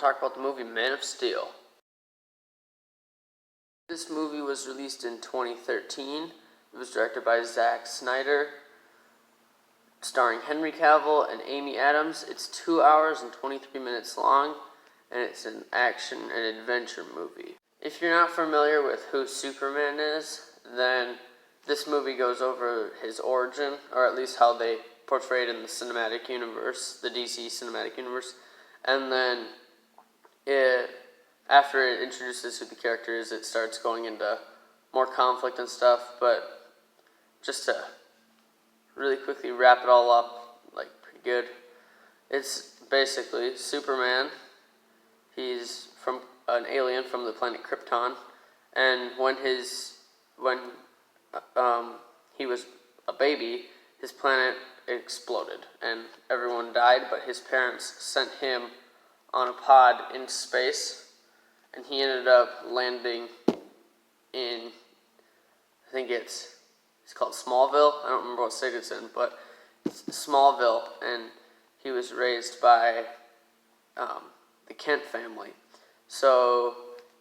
talk about the movie Man of Steel. This movie was released in 2013. It was directed by Zack Snyder, starring Henry Cavill and Amy Adams. It's 2 hours and 23 minutes long, and it's an action and adventure movie. If you're not familiar with who Superman is, then this movie goes over his origin, or at least how they portray it in the cinematic universe, the DC cinematic universe. And then after it introduces who the character is, it starts going into more conflict and stuff. But just to really quickly wrap it all up, pretty good. It's basically Superman. He's from an alien from the planet Krypton, and when he was a baby, his planet exploded and everyone died, but his parents sent him on a pod into space, and he ended up landing in, I think it's called Smallville. I don't remember what state it's in, but it's Smallville, and he was raised by the Kent family. So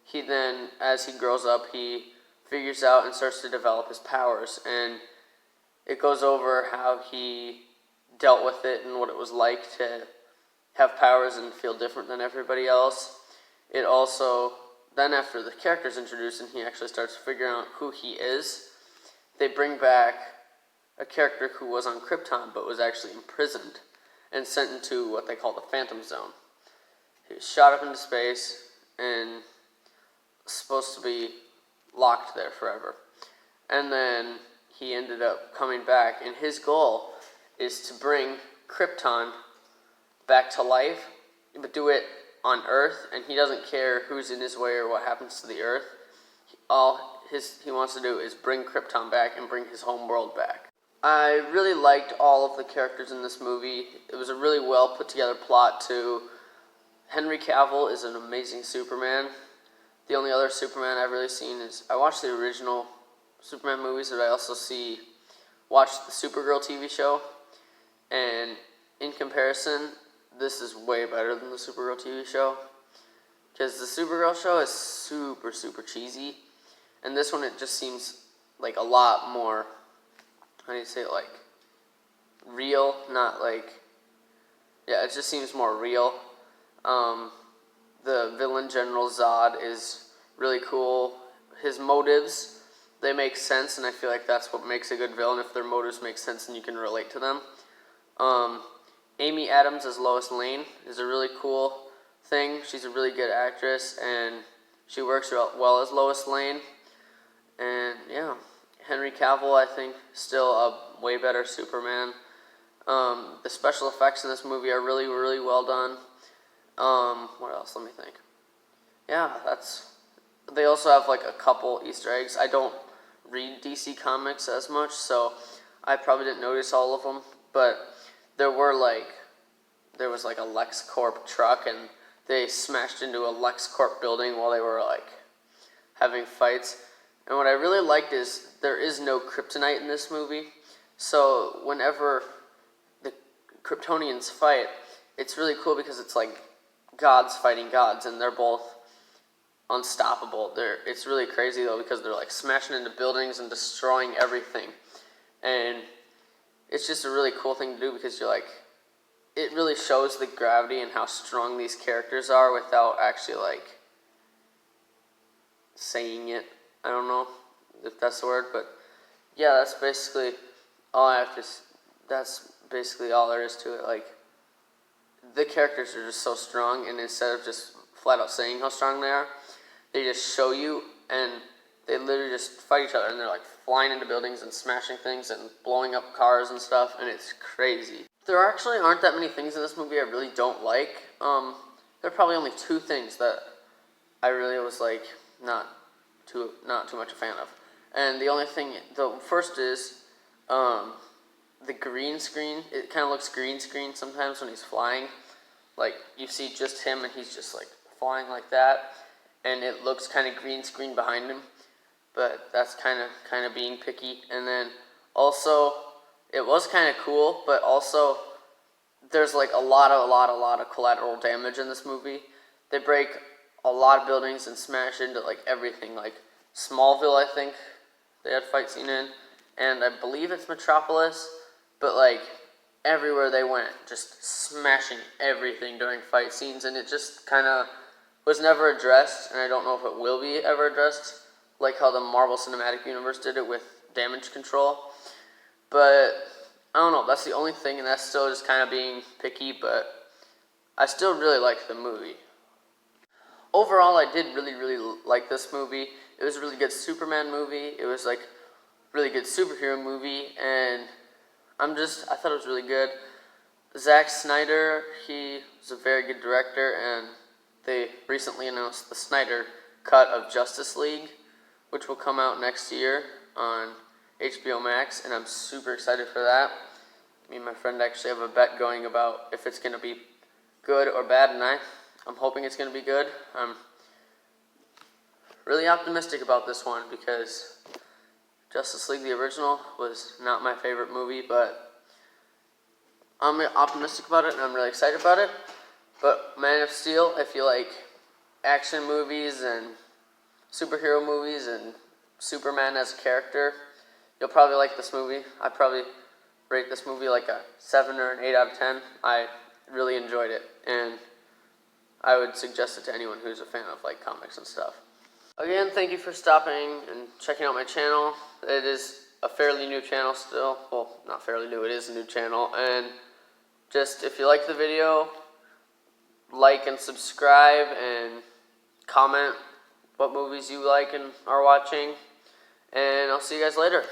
he then, as he grows up, he figures out and starts to develop his powers, and it goes over how he dealt with it and what it was like to have powers and feel different than everybody else. It also, then after the character's introduced and he actually starts figuring out who he is, they bring back a character who was on Krypton but was actually imprisoned and sent into what they call the Phantom Zone. He was shot up into space and supposed to be locked there forever. And then he ended up coming back, and his goal is to bring Krypton back to life, but do it on Earth, and he doesn't care who's in his way or what happens to the Earth. All he wants to do is bring Krypton back and bring his home world back. I really liked all of the characters in this movie. It was a really well put together plot too. Henry Cavill is an amazing Superman. The only other Superman I've really seen is, I watched the original Superman movies, but I also watched the Supergirl TV show, and in comparison, this is way better than the Supergirl TV show, because the Supergirl show is super, super cheesy, and this one, it just seems like a lot more, how do you say it, real, not it just seems more real. The villain, General Zod, is really cool. His motives, they make sense, and I feel like that's what makes a good villain, if their motives make sense and you can relate to them. Amy Adams as Lois Lane is a really cool thing. She's a really good actress, and she works well as Lois Lane. And yeah, Henry Cavill, I think, still a way better Superman. The special effects in this movie are really, really well done. What else? Let me think. Yeah, they also have a couple Easter eggs. I don't read DC Comics as much, so I probably didn't notice all of them, but there was a LexCorp truck, and they smashed into a LexCorp building while they were having fights. And what I really liked is there is no kryptonite in this movie, so whenever the Kryptonians fight, it's really cool because it's gods fighting gods, and they're both unstoppable. It's really crazy though, because they're smashing into buildings and destroying everything, and it's just a really cool thing to do, because you're it really shows the gravity and how strong these characters are without actually saying it. I don't know if that's the word, but yeah, that's basically all that's basically all there is to it. The characters are just so strong, and instead of just flat out saying how strong they are, they just show you, and they literally just fight each other, and they're flying into buildings and smashing things and blowing up cars and stuff, and it's crazy. There actually aren't that many things in this movie I really don't like. There are probably only two things that I really was not too much a fan of. And the first is the green screen. It kind of looks green screen sometimes when he's flying. You see just him, and he's just flying like that, and it looks kind of green screen behind him, but that's kind of being picky. And then also, it was kind of cool, but also there's a lot of collateral damage in this movie. they break a lot of buildings and smash into like everything. Like Smallville, I think they had a fight scene in, and I believe it's Metropolis, but like everywhere they went, just smashing everything during fight scenes, and it just kind of was never addressed, and I don't know if it will be ever addressed, like how the Marvel Cinematic Universe did it with damage control. But I don't know, that's the only thing, and that's still just kind of being picky, but I still really like the movie. Overall, I did really like this movie. It was a really good Superman movie. It was like a really good superhero movie, and I thought it was really good. Zack Snyder, he was a very good director, and they recently announced the Snyder cut of Justice League, which will come out next year on HBO Max, and I'm super excited for that. Me and my friend actually have a bet going about if it's going to be good or bad, and I'm hoping it's going to be good. I'm really optimistic about this one because Justice League, the original, was not my favorite movie, but I'm optimistic about it and I'm really excited about it. But Man of Steel, if you like action movies and superhero movies and Superman as a character, you'll probably like this movie. I probably rate this movie like a 7 or an 8 out of 10. I really enjoyed it, and I would suggest it to anyone who's a fan of like comics and stuff. Again, thank you for stopping and checking out my channel. It is a fairly new channel still. Well, not fairly new, it is a new channel. And just, if you like the video, like and subscribe and comment what movies you like and are watching. And I'll see you guys later.